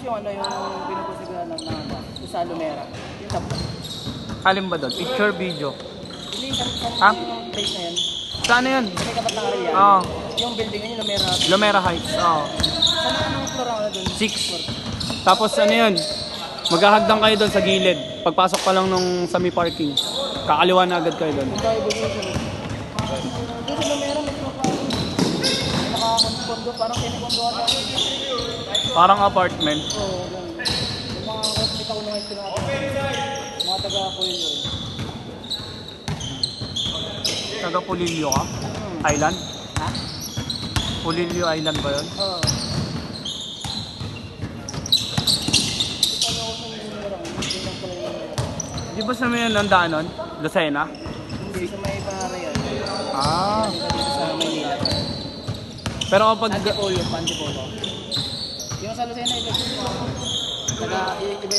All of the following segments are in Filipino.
yung ano yung pinupusigan ng sa Lumera. Yung top. Alin ba doon? Picture, video? Hindi, sa place na yan. Saan na yan? May kapat ng Arellano. Oo. Yung building yun, yung Lumera. Lumera Heights, oo. Saan anong floor ako na doon? 6. Tapos ano yun? Maghahagdang kayo doon sa gilid. Pagpasok pa lang nung sa may parking. Kakaliwa na agad kayo doon. Yung tayo business. Doon sa Lumera, may floor pa. Nakakondo, parang kinikondohan na. Parang apartment. Oo, ganun. Yung mga hospital ko nung high school natin. Mga taga-Puello. Taga Pulilio ka? Island? Ha? Pulilio Island ba yun? Oo. Di ba sa may nandaan nun? Lucena? Hindi, sa may panara yan. Ah. Dito sa Maynila. Pero kapag... Antipolo, Antipolo. Yung sa Lucena, iba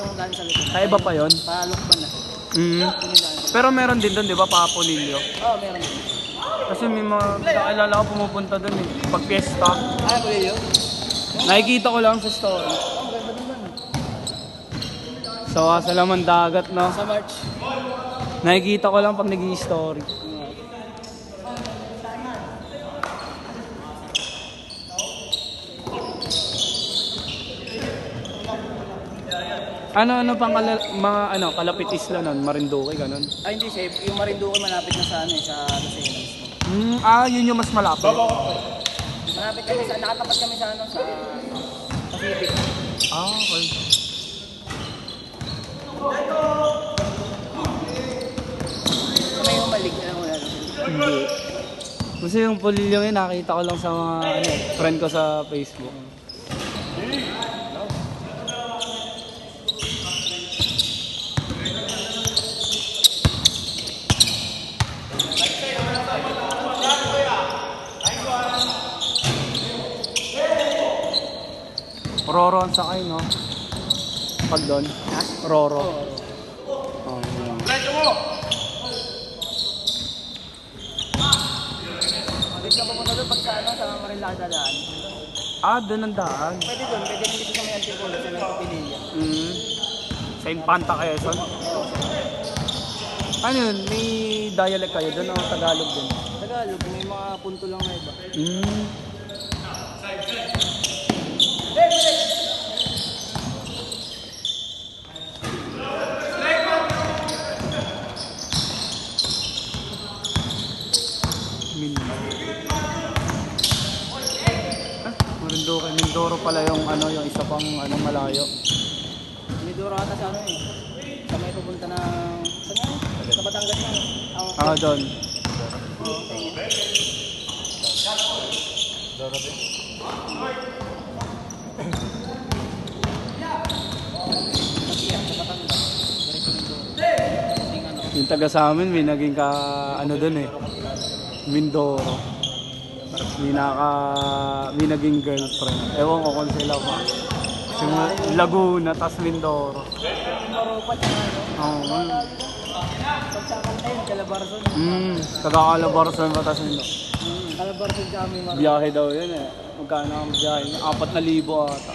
yung daan sa Lucena. Ay, iba pa yun? Palukban na. Pero meron din doon, di ba? Pa Pulilio. Oo, meron din. Kasi may mga nakilala ko pumupunta doon eh. Pag fiesta. Ah, Puello? Nakikita ko lang sa story. Ang ganda naman. Sawa sa laman dagat, no? Sa March. Nakikita ko lang pag nag-i-story. Ano pang mga kalapit isla nun? Marinduque, ganun? Ay, hindi safe. Yung Marinduque malapit na sa ano eh, sa Lucena mismo. Yun yung mas malapit. Malapit kami sa, nakatapat kami sa ano, sa Pacific. Okay. Sa may humalig, alam mo yan. Hindi. Kasi yung Pulilio yun, nakita ko lang sa mga friend ko sa Facebook. Roro ang sakay, no? Pag doon? Ha? Roro. Oo. Oh, Dito ka pupunta doon pag sa ano, sa Marilada daan. doon ang daan. Pwede doon, pwede rin dito sa may Antipolo, sa may Papililla. Sa Infanta Quezon. Ano yun? May dialect kayo doon o Tagalog din? Tagalog, may mga punto lang na iba. Marinduque. Mindoro pala yung yung isa pang malayo. Midoro ata sa ano eh. Sa may pupunta ng... Saan nga? Sa Batangas na. Doon. Yung taga sa amin, may naging doon eh. Mindoro. May naging girlfriend. Ewan ko kung sila pa. Yung Laguna, tas Mindoro. Marupat siya ano. Oo. Pagsakanta yun, Calabarzon. Taga Calabarzon pa, tas Mindoro. Calabarzon siya kami marupat. Biyahe daw yun eh. Magkano ang biyahe? 4,000 ata.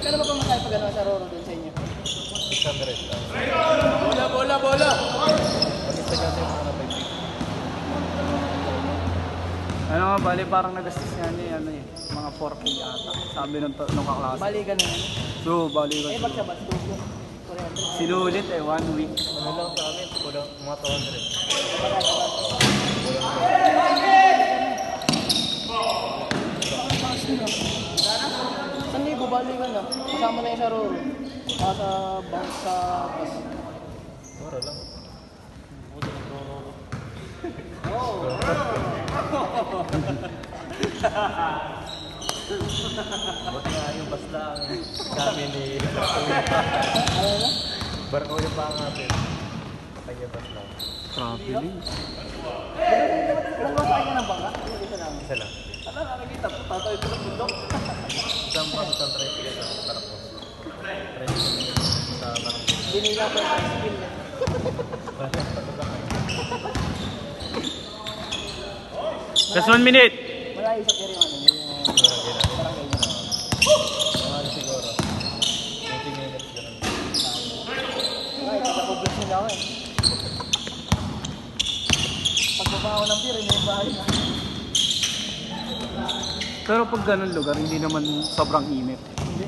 Kailan ba pumatay pag ano sa Roro doon sa inyo? 600. Bola! Ano nga, bali parang nagastos niya mga 4K ata. Sabi nung kaklase. Balikan na yun. So, bali ko. Eh, ba't siya ba? 400. Sinulit 1 week. Ano lang sa amin, kulang mga 200. 1,000 balikan na. Kasama na yung sa Roro. Sa bank sa bus. Para lang. Ba't nga yung bus lang kami ni Barko yung pangapit. Kanya bus lang. Traveling. Ilan ba sa kanya ng bangka? Isa lang. Isa lang. Ano, nakikita po, tatayo ko ng bundok. Isang bus, isang tricycle sa Barko. Tricycle sa Barko. Binila ko yung tricycle niya. Just 1 minute. Malayo sa kiri ano. Siguro. ako eh. Pagbaba ako ng pier, may bahay na. Pero pag ganun lugar, hindi naman sobrang init. Hindi.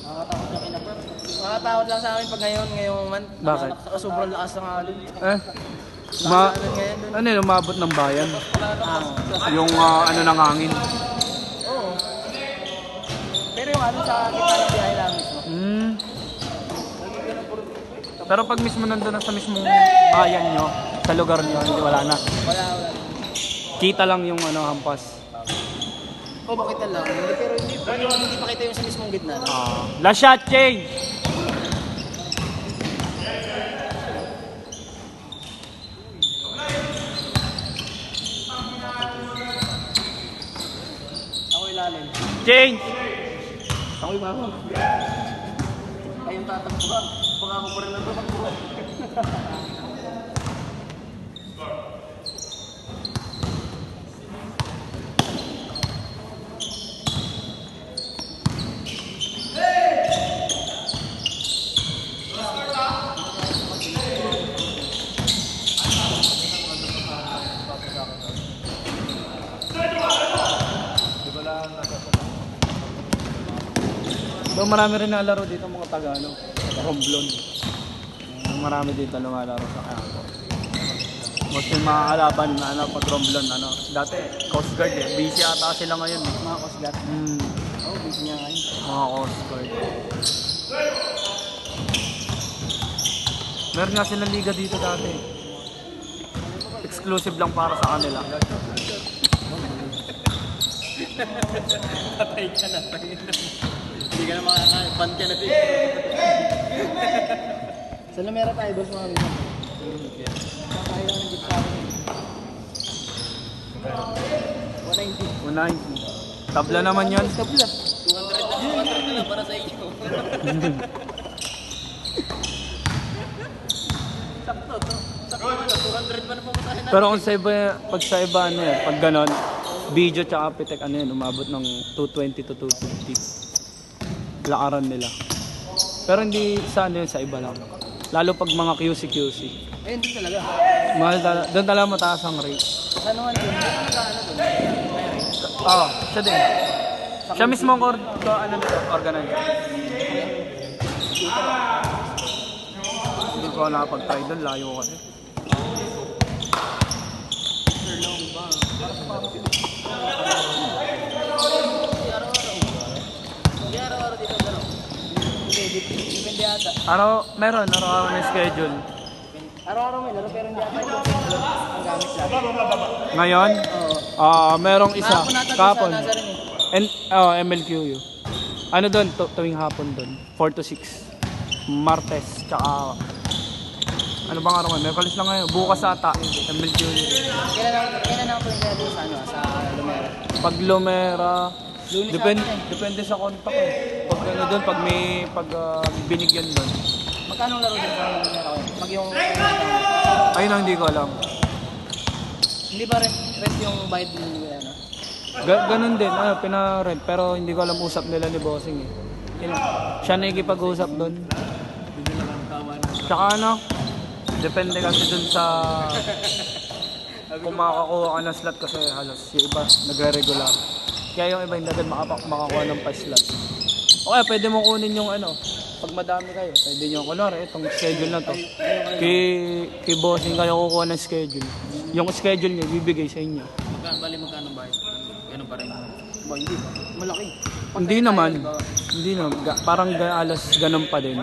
Nakakatakot na kinapar. Nakakatakot lang sa akin pag ngayong month. Bakit? Sobrang lakas ng alon. Ano yun, umabot ng bayan? Yung ano ng hangin. Oo. Pero yung alon sa gitna ng biyahe lang mismo. Pero pag mismo nandun na sa mismong bayan nyo, sa lugar nyo, hindi wala na. Wala. Kita lang yung ano, hampas. O bakit lang? Hindi, pero hindi pa kita yung sa mismong gitna. No? Last shot, change! Ako ilalim. Change! Ako ibabaw. Ayun tatakbo ba? Baka ako pa rin lang tatakbo. So, marami rin nalaro dito mga Tagalog, Romblon. Marami dito lumalaro sa kampo. Mostly mga kalaban na ano, pag Romblon, ano. Dati, Coast Guard eh. Busy ata sila ngayon eh. Mga Coast Guard. Oo, busy niya ngayon. Mga Coast Guard. Meron nga silang liga dito dati. Exclusive lang para sa kanila. Patay ka na. Hindi ka na makakapan ka na dito. Sa Lumera tayo, boss mga minsan. Kakain lang ng gift sa akin. 190. Tabla naman yun. Tabla. 200 na lang para sa inyo. Sakto to. Sakto na. 200 pa na pamatahin natin. Pero kung sa iba, pag sa iba ano yan, pag ganon, video tsaka pitek ano yan, umabot ng 220 to 250. Lakaran nila. Pero hindi sa ano yun, sa iba lang. Lalo pag mga QC. Eh, hindi talaga. Mahal doon talaga mataas ang rate. Sa ano nga doon? Ano doon? May rate. Oo, siya din. Siya mismo ang ano nito, organizer. Hindi ko nakapag-try doon, layo kasi. Araw-araw dito laro. Hindi, depende ata. Meron, araw-araw may schedule. Araw-araw may laro pero hindi ata yung ang gamit lang. Ngayon, Oo. merong isa, Kahapon ata kapon. doon sa nasa rin eh. MLQU. Ano doon, tuwing hapon doon, 4 to 6. Martes, tsaka, ano bang araw ngayon? Merkulis lang ngayon, bukas ata, MLQU. Kailan ako yung kaya doon sa ano, sa Lumera? Pag Lumera, Lunes depende, ata eh. depende sa contact eh. Pag ano doon, pag binigyan doon. Magkano laro din sa Lumera ko? Pag yung... Ayun ang hindi ko alam. Hindi ba rent yung bayad din nila na? Ganun din, pina-rent, pero hindi ko alam usap nila ni Bossing eh. Siya na ikipag-usap doon. Tsaka ano, depende kasi doon sa kung makakakuha ka ng slot kasi halos yung iba nagre-regular. Kaya yung iba hindi agad makakuha ng 5 slot. Okay, pwede mo kunin yung ano, pag madami kayo, pwede nyo kunwari, itong schedule na to. Kay Bossing kayo kukuha ng schedule. Yung schedule niya, bibigay sa inyo. Magkano bayad? Ganun pa rin. Ba, hindi ba? Malaki. Hindi naman. Hindi naman. Parang alas ganun pa din.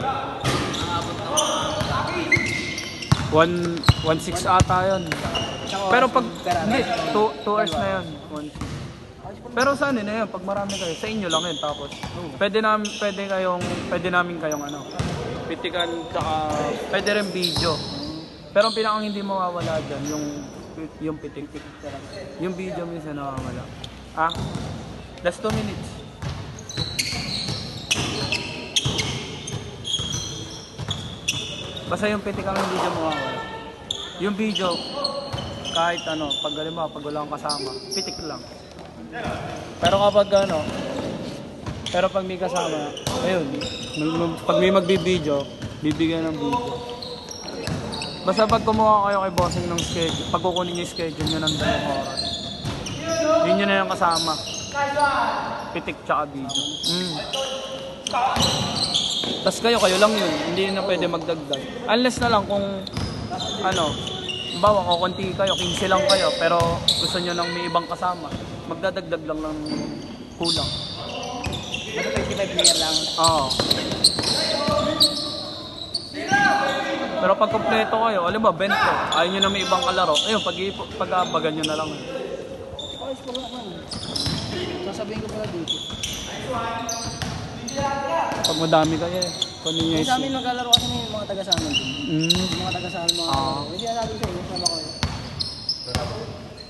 1.6 ata yun. Pero pag, hindi, 2 hours na yun. 1.6. Pero sa ano na yun, pag marami kayo, sa inyo lang yun. Tapos, pwede namin kayong ano, pitikan, tsaka, pwede rin video. Pero ang pinakang hindi mawawala dyan, yung pitik. Yung video minsan nawawala. Last 2 minutes. Basta yung pitik ang hindi dyan mawawala. Yung video, kahit ano, pag wala kang kasama, pitik lang. Pero pag may kasama, ayun, pag may magbibideo, bibigyan ng video. Basta pag kumuha kayo kay bossing ng schedule, pag kukunin niyo yung schedule nyo ng 2 oras, yun yun na yung kasama. Pitik tsaka video. Tapos kayo lang yun, hindi na pwede magdagdag. Unless na lang kung, ano, bawa ko konti kayo, 15 lang kayo, pero gusto nyo nang may ibang kasama, magdadagdag lang ng kulang. Ano 25 player lang? Oo. Pero pag kompleto kayo, alam ba, 20, ayaw nyo na may ibang kalaro, ayun, pag-abagan nyo na lang. Ayos ko lang. Sasabihin ko pala dito. Pag madami kayo, kunin nyo Sa amin maglalaro kasi may mga taga sa amin din. Yung mga taga sa amin, mga kalaro. Hindi na sabi sa'yo, sama ko yun.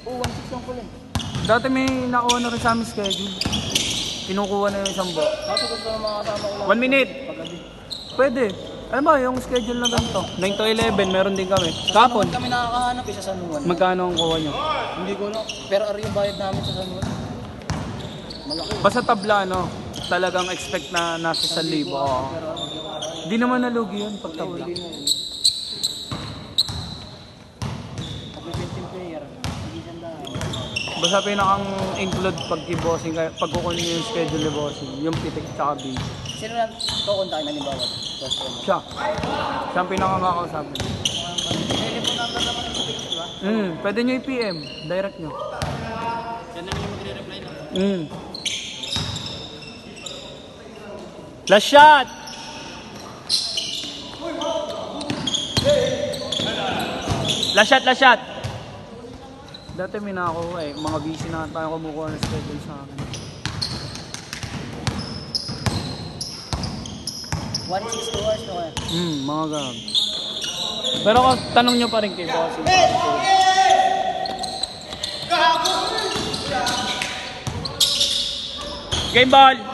Oo, 1.6 lang pala. Dati may nakuha na rin sa aming schedule. Kinukuha na yung isang buo. Kaso gusto ng mga kasama ko lang. 1 minute. Paggabi. Pwede. Alam mo, yung schedule na ganito. 9 to 11, meron din kami. Kapon. Kami nakakahanap sa San Juan. Magkano ang kuha nyo? Hindi ko lang. Pero ari yung bayad namin sa San Juan. Malaki. Basta tabla, no? Talagang expect na nasa 1,000. Oo. Pero Di naman nalugi yun pag tabla. huli mo. Pag 15 player, hindi siya dahil. Basta pinakang include pag i-bossing kayo, pag kukunin nyo yung schedule ni bossing, yung pitik tsaka video. Sino na kukontakin na ni Bawat? Siya. Siya ang pinakakakausapin. Telephone number naman sa page, di ba? Pwede nyo i-PM. Direct nyo. Yan naman yung magre-reply na. Last shot! Last shot! Dati may nakakuha eh. Mga busy na tayo kumukuha ng schedule sa akin. 1.6 hours na kaya. Mga gag. Pero kung tanong nyo pa rin kay bossing. Game ball!